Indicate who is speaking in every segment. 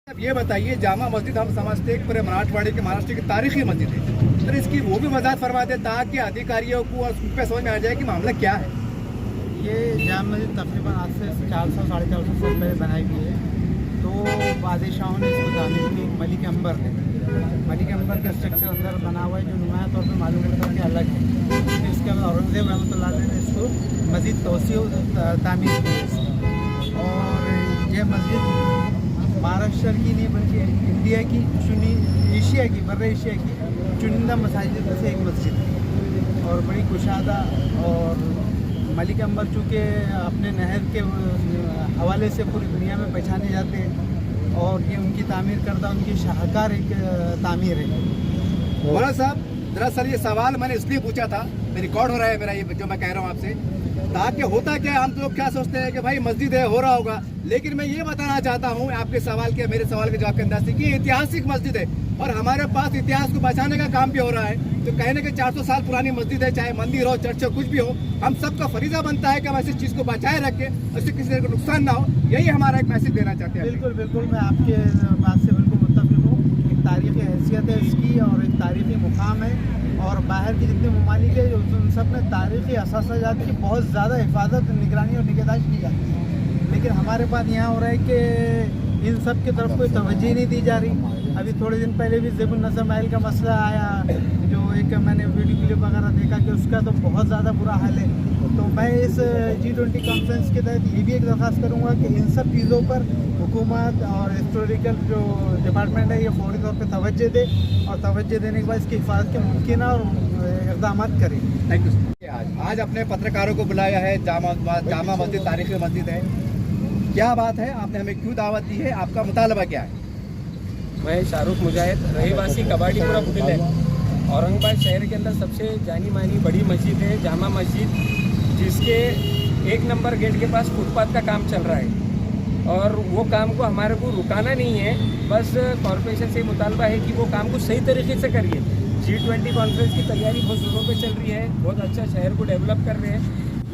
Speaker 1: अब ये बताइए, जामा मस्जिद हम समझते हैं पूरे मराठवाड़े के महाराष्ट्र की तारीखी मस्जिद है, तो इसकी वो भी वजाहत फरमा दे ताकि अधिकारियों को और उन पे समझ में आ जाए कि मामला क्या है।
Speaker 2: ये जामा मस्जिद तकरीबन आज से 400 साढ़े 400 साल पहले बनाई गई है। तो बादशाहों ने इसको तामीर की, मलिक अंबर ने। मलिक अंबर का स्ट्रक्चर अंदर बना हुआ है जो नुमाया तौर पर मालूम होता है कि अलग है। फिर इसके बाद औरंगजेब रहमतुल्लाह अलैह ने इसको मज़ीद तोसी तामीर की। और यह मस्जिद महाराष्ट्र की नहीं बल्कि इंडिया की एशिया की बर्र एशिया की चुनिंदा मसाजिद में से एक मस्जिद है और बड़ी कुशादा। और मलिक अंबर चूँकि अपने नहर के हवाले से पूरी दुनिया में पहचाने जाते हैं और ये उनकी तामीर करदा उनकी शाहकार एक तामीर है।
Speaker 1: मौलाना साहब, दरअसल ये सवाल मैंने इसलिए पूछा था, रिकॉर्ड हो रहा है मेरा ये जो मैं कह रहा हूँ आपसे, ताकि होता क्या है, हम तो लोग क्या सोचते हैं कि भाई मस्जिद है, हो रहा होगा, लेकिन मैं ये बताना चाहता हूँ आपके सवाल के मेरे सवाल के जवाब के अंदाज से कि ये ऐतिहासिक मस्जिद है और हमारे पास इतिहास को बचाने का काम भी हो रहा है। तो कहने के 400 साल पुरानी मस्जिद है, चाहे मंदिर हो, चर्च हो, कुछ भी हो, हम सबका फरीजा बनता है कि हम ऐसी चीज़ को बचाए रखें, उससे किसी तरह को नुकसान ना हो। यही हमारा एक मैसेज देना चाहते हैं।
Speaker 2: बिल्कुल बिल्कुल, मैं आपके बात से बिल्कुल मुत्तफिक हूँ। एक तारीख़ी हैसियत है इसकी और एक तारीख़ी मुकाम है और बाहर के जितने ममालिक है उन सब में तारीख़ी असासाजात की बहुत ज़्यादा हिफाजत, निगरानी और निगहदाश्त की जाती है। लेकिन हमारे पास यहाँ हो रहा है कि इन सब की तरफ कोई तवज्जो नहीं दी जा रही। अभी थोड़े दिन पहले भी ज़ेबुल नज़र महल का मसला आया, जो एक मैंने वीडियो क्लिप वगैरह देखा कि उसका तो बहुत ज़्यादा बुरा हाल है। तो मैं इस G20 कॉन्फ्रेंस के तहत ये भी एक दरख्वास्त करूँगा कि इन सब चीज़ों पर हुकूमत और हिस्टोरिकल जो डिपार्टमेंट है ये फौरी तौर पर तवज्जो दे और तवज्जो देने के बाद इसकी हिफाजत के मुमकिन और इक़दाम करें।
Speaker 1: Thank you. आज अपने पत्रकारों को बुलाया है, जामा मस्जिद तारीखी मस्जिद है, क्या बात है, आपने हमें क्यों दावत दी है, आपका मुतालबा क्या है?
Speaker 3: मैं शाहरुख मुजाहिद, रहीवासी कबाड़ीपुरा बुटिल है। औरंगाबाद शहर के अंदर सबसे जानी मानी बड़ी मस्जिद है जामा मस्जिद, जिसके 1 नंबर गेट के पास फुटपाथ का काम चल रहा है और वो काम को हमारे को रुकाना नहीं है। बस कॉरपोरेशन से मुतालबा है कि वो काम को सही तरीके से करिए। G20 कॉन्फ्रेंस की तैयारी बहुत ज़ोरों पे चल रही है, बहुत अच्छा शहर को डेवलप कर रहे हैं,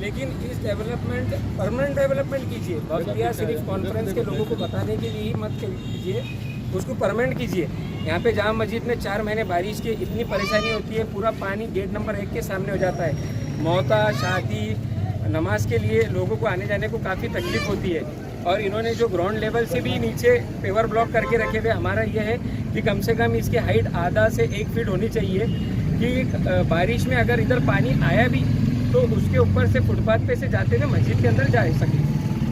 Speaker 3: लेकिन इस डेवलपमेंट परमानेंट डेवलपमेंट कीजिए। बल्कि सिर्फ कॉन्फ्रेंस के लोगों को बताने के लिए ही मत कीजिए, उसको परमानेंट कीजिए। यहाँ पे जामा मस्जिद में 4 महीने बारिश की इतनी परेशानी होती है, पूरा पानी गेट नंबर 1 के सामने हो जाता है। मौता, शादी, नमाज के लिए लोगों को आने जाने को काफ़ी तकलीफ होती है और इन्होंने जो ग्राउंड लेवल से भी नीचे पेवर ब्लॉक करके रखे हुए, हमारा ये है कि कम से कम इसकी हाइट आधा से 1 फीट होनी चाहिए कि बारिश में अगर इधर पानी आया भी तो उसके ऊपर से फुटपाथ पे से जाते हुए मस्जिद के अंदर जा सके।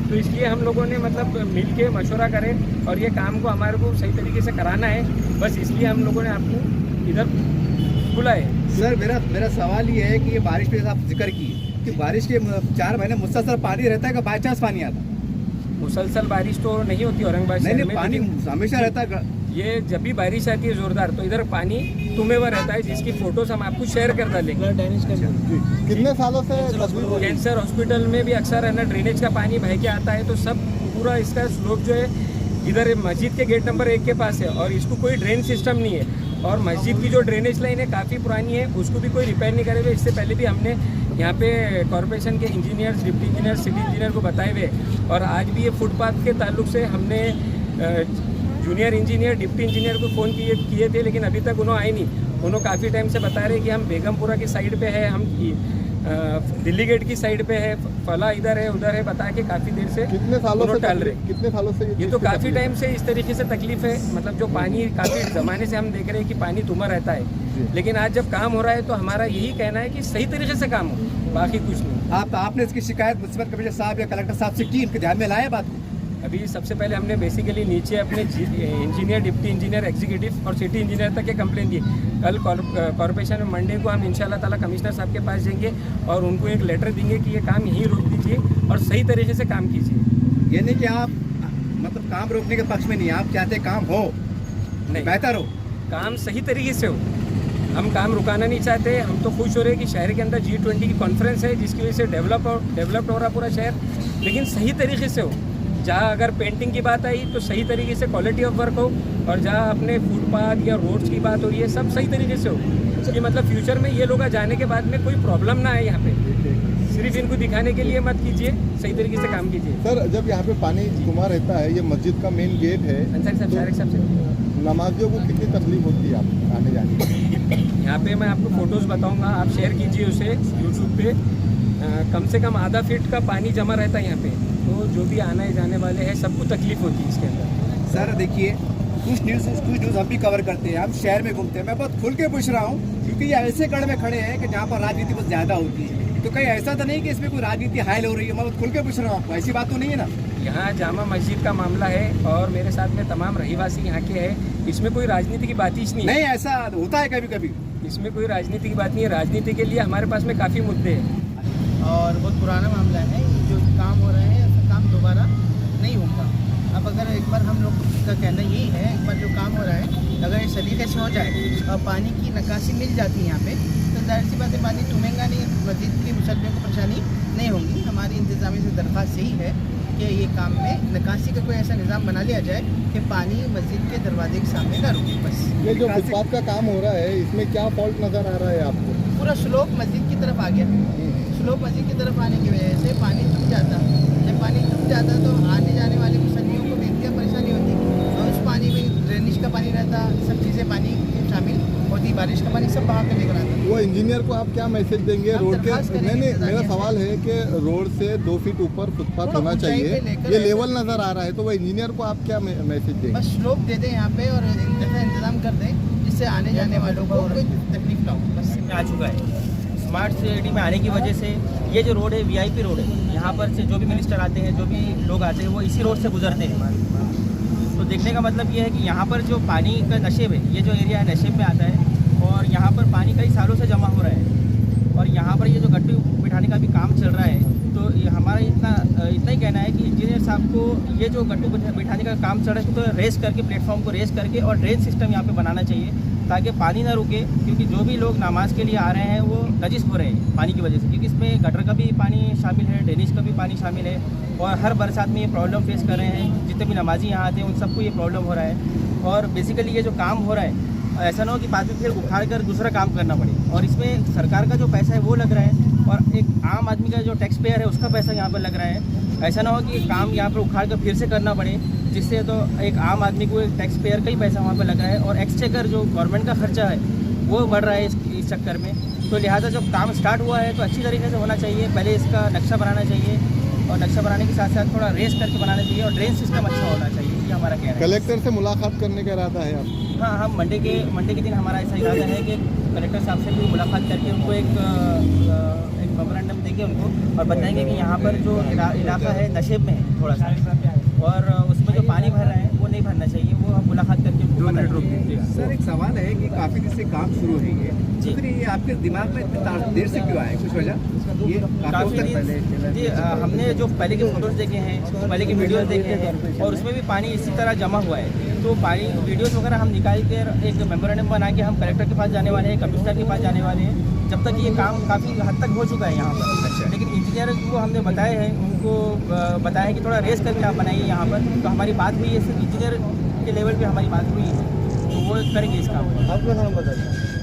Speaker 3: तो इसलिए हम लोगों ने मतलब मिल के मशवरा करें और ये काम को हमारे को सही तरीके से कराना है, बस इसलिए हम लोगों ने आपको इधर बुलाए।
Speaker 1: सर, मेरा सवाल ये है कि ये बारिश पे आप जिक्र किए कि बारिश के 4 महीने मुसलसल पानी रहता है, कि बाई चांस पानी आता?
Speaker 3: मुसलसल बारिश तो नहीं होती औरंगाबाद शहर में,
Speaker 1: पानी हमेशा रहता है।
Speaker 3: ये जब भी बारिश आती है जोरदार तो इधर पानी तुमे हुआ रहता है, जिसकी फोटोज हम आपको शेयर कर डालेंगे।
Speaker 2: कितने सालों से
Speaker 3: कैंसर हॉस्पिटल में भी अक्सर है ना ड्रेनेज का पानी बह के आता है, तो सब पूरा इसका स्लोप जो है इधर मस्जिद के गेट नंबर 1 के पास है और इसको कोई ड्रेन सिस्टम नहीं है और मस्जिद की जो ड्रेनेज लाइन है काफ़ी पुरानी है, उसको भी कोई रिपेयर नहीं करे हुए। इससे पहले भी हमने यहाँ पे कॉरपोरेशन के engineers, deputy engineer, city engineer को बताए हुए और आज भी ये फुटपाथ के ताल्लुक से हमने जूनियर इंजीनियर, डिप्टी इंजीनियर को फ़ोन किए थे, लेकिन अभी तक उन्होंने आए नहीं। उन्होंने काफ़ी टाइम से बता रहे कि हम बेगमपुरा की साइड पे है, हम दिल्ली गेट की साइड पे है, फला इधर है उधर है, बता के काफ़ी देर से
Speaker 2: कितने सालों से
Speaker 3: ये तो काफ़ी टाइम से इस तरीके से तकलीफ है। मतलब जो पानी काफ़ी ज़माने से हम देख रहे हैं कि पानी तुमा रहता है, लेकिन आज जब काम हो रहा है तो हमारा यही कहना है कि सही तरीके से काम हो, बाकी कुछ नहीं।
Speaker 1: आपने इसकी शिकायत म्युनिसिपल कमिश्नर साहब या कलेक्टर साहब से की, इनके ध्यान में लाया बात?
Speaker 3: अभी सबसे पहले हमने बेसिकली नीचे अपने इंजीनियर, डिप्टी इंजीनियर, एग्जीक्यूटिव और सिटी इंजीनियर तक के कंप्लेन दी। कल कॉर्पोरेशन में मंडे को हम इंशाल्लाह ताला कमिश्नर साहब के पास जाएंगे और उनको एक लेटर देंगे कि ये काम यहीं रोक दीजिए और सही तरीके से काम कीजिए।
Speaker 1: यानी कि आप मतलब काम रोकने के पक्ष में नहीं, आप चाहते काम हो,
Speaker 3: नहीं
Speaker 1: बेहतर हो,
Speaker 3: काम सही तरीके से हो। हम काम रुकाना नहीं चाहते। हम तो खुश हो रहे हैं कि शहर के अंदर G20 की कॉन्फ्रेंस है, जिसकी वजह से डेवलप हो रहा पूरा शहर, लेकिन सही तरीके से हो। जहाँ अगर पेंटिंग की बात आई तो सही तरीके से क्वालिटी ऑफ वर्क हो और जहाँ अपने फुटपाथ या रोड्स की बात हो रही है सब सही तरीके से हो, कि मतलब फ्यूचर में ये लोग जाने के बाद में कोई प्रॉब्लम ना आए यहाँ पे। सिर्फ इनको दिखाने के लिए मत कीजिए, सही तरीके से काम कीजिए।
Speaker 4: सर जब यहाँ पे पानी जमा रहता है, ये मस्जिद का मेन गेट है,
Speaker 3: अंसारी साहब, शारिक साहब से
Speaker 4: नमाजियों को कितनी तकलीफ होती है आप आने जाने में?
Speaker 3: यहाँ पे मैं आपको फोटोज़ बताऊंगा, आप शेयर कीजिए उसे यूट्यूब पे। कम से कम आधा फीट का पानी जमा रहता है यहाँ पे, तो जो भी आने जाने वाले हैं सबको तकलीफ होती है इसके अंदर।
Speaker 1: सर देखिए, कुछ न्यूज़ हम भी कवर करते हैं, हम शहर में घूमते हैं। मैं बहुत खुल के पूछ रहा हूँ, क्योंकि ये ऐसे गढ़ में खड़े हैं कि जहाँ पर राजनीति बहुत ज़्यादा होती है। तो कहीं ऐसा तो नहीं कि इसमें कोई राजनीति हायल हो रही है? मैं बहुत खुल के पूछ रहा हूँ आपको, ऐसी बात तो नहीं है ना?
Speaker 3: यहाँ जामा मस्जिद का मामला है और मेरे साथ में तमाम रहीवासी यहाँ के हैं, इसमें कोई राजनीति की बात ही नहीं है।
Speaker 1: नहीं, ऐसा होता है कभी कभी।
Speaker 3: इसमें कोई राजनीति की बात नहीं है। राजनीति के लिए हमारे पास में काफ़ी मुद्दे हैं
Speaker 2: और बहुत पुराना मामला है। जो काम हो रहे हैं ऐसा काम दोबारा नहीं होगा। अब अगर एक बार हम लोग का कहना यही है, एक बार जो काम हो रहा है अगर इस तरीके से हो जाए और पानी की निकासी मिल जाती है यहाँ पे, तो जाहिर सी बात है पानी टूमेगा नहीं, मस्जिद के मुसल्लियों को परेशानी नहीं होगी। हमारी इंतजामी से दरख्वास्त यही है कि ये काम में निकासी का कोई ऐसा निज़ाम बना लिया जाए कि पानी मस्जिद के दरवाजे के सामने ना रुके। बस
Speaker 4: ये जो फुटपाथ का काम हो रहा है, इसमें क्या फॉल्ट नज़र आ रहा है आपको?
Speaker 2: पूरा स्लोप मस्जिद की तरफ आ गया। स्लोप मस्जिद की तरफ आने की वजह से पानी थम जाता। जब पानी थम जाता तो आने जाने वाले मुसल्लियों को बेहद परेशानी होती, और उस पानी में ड्रेनेज का पानी रहता, सब चीज़ें पानी शामिल होती, बारिश का पानी सब बहा के लेकर आता।
Speaker 4: वो इंजीनियर को आप क्या मैसेज देंगे?
Speaker 2: हम
Speaker 4: रोड के
Speaker 2: दरख्वास्त करेंगे
Speaker 4: नहीं,
Speaker 2: इंतजामिया
Speaker 4: मेरा
Speaker 2: से।
Speaker 4: सवाल है कि रोड से 2 फीट ऊपर फुटपाथ
Speaker 2: थोड़ा
Speaker 4: होना
Speaker 2: ऊंचाई
Speaker 4: चाहिए,
Speaker 2: पे लेकर
Speaker 4: ये
Speaker 2: आए।
Speaker 4: लेवल नज़र आ रहा है, तो वो इंजीनियर को आप क्या मैसेज देंगे?
Speaker 2: बस स्लोप दे दें यहाँ पे और ऐसा इंतज़ाम कर दें जिससे आने जाने वालों को कोई तकलीफ ना हो। बस
Speaker 5: आ चुका है। स्मार्ट सिटी में आने की वजह से ये जो रोड है वीआईपी रोड है, यहाँ पर से जो भी मिनिस्टर आते हैं, जो भी लोग आते हैं, वो इसी रोड से गुजरते हैं। तो देखने का मतलब ये है कि यहाँ पर जो पानी का नशेब है, ये जो एरिया है नशेब में आता है, और यहाँ पर पानी कई सालों से जमा हो रहा है, और यहाँ पर ये जो गट्टू बिठाने का भी काम चल रहा है, तो ये हमारा इतना ही कहना है कि इंजीनियर साहब को ये जो गट्टू बिठाने का काम चल रहा है, तो रेस करके, प्लेटफॉर्म को रेस करके और ड्रेन सिस्टम यहाँ पे बनाना चाहिए, ताकि पानी ना रुके। क्योंकि जो भी लोग नमाज के लिए आ रहे हैं वो नजिस हो रहे हैं पानी की वजह से, क्योंकि इसमें गटर का भी पानी शामिल है, ड्रेनेज का भी पानी शामिल है, और हर बरसात में ये प्रॉब्लम फेस कर रहे हैं। जितने भी नमाजी यहाँ आते हैं उन सबको ये प्रॉब्लम हो रहा है। और बेसिकली ये जो काम हो रहा है, ऐसा ना हो कि बाद में फिर उखाड़ कर दूसरा काम करना पड़े, और इसमें सरकार का जो पैसा है वो लग रहा है, और एक आम आदमी का जो टैक्स पेयर है उसका पैसा यहाँ पर लग रहा है। ऐसा ना हो कि काम यहाँ पर उखाड़ कर फिर से करना पड़े, जिससे तो एक आम आदमी को एक टैक्स पेयर का ही पैसा वहाँ पर लग रहा है, और एक्सचेकर जो गवर्नमेंट का खर्चा है वो बढ़ रहा है इस चक्कर में। तो लिहाजा जब काम स्टार्ट हुआ है तो अच्छी तरीके से होना चाहिए। पहले इसका नक्शा बनाना चाहिए, और नक्शा बनाने के साथ साथ थोड़ा रेस करके बनाना चाहिए, और ड्रेन सिस्टम अच्छा होना चाहिए। ये हमारा कहना है।
Speaker 4: कलेक्टर से मुलाकात करने का इरादा है आप?
Speaker 5: हाँ, हम मंडे के दिन हमारा ऐसा इरादा है कि कलेक्टर साहब से भी मुलाकात करके उनको एक मेमोरेंडम देंगे उनको, और बताएंगे कि यहाँ पर जो इलाका है नशेब में है थोड़ा सा, और उसमें जो पानी भर रहा है वो नहीं भरना चाहिए। वो हम मुलाकात करके उनको बताएंगे।
Speaker 1: सर एक सवाल है कि काफ़ी दिन से काम शुरू है ये, तो फिर ये आपके दिमाग में इतनी देर से क्यों आया, कुछ वजह? ये
Speaker 5: काफ़ी दिन जी, हमने जो पहले के फोटोज़ देखे हैं, पहले के वीडियोज़ देखे हैं, और उसमें भी पानी इसी तरह जमा हुआ है। तो पानी वीडियोज़ वगैरह हम निकाल कर एक मेमोरेंडम बना के हम कलेक्टर के पास जाने वाले हैं, कमिश्नर के पास जाने वाले हैं, जब तक ये काम काफ़ी हद तक हो चुका है यहाँ पर।
Speaker 1: अच्छा।
Speaker 5: लेकिन इंजीनियर को हमने बताए हैं, उनको बताया है कि थोड़ा रेस करके आप बनाइए यहाँ पर। तो हमारी बात हुई है, सिर्फ इंजीनियर के लेवल पे हमारी बात हुई है, तो वो करेंगे इस काम को।
Speaker 4: आपका नाम बताइए।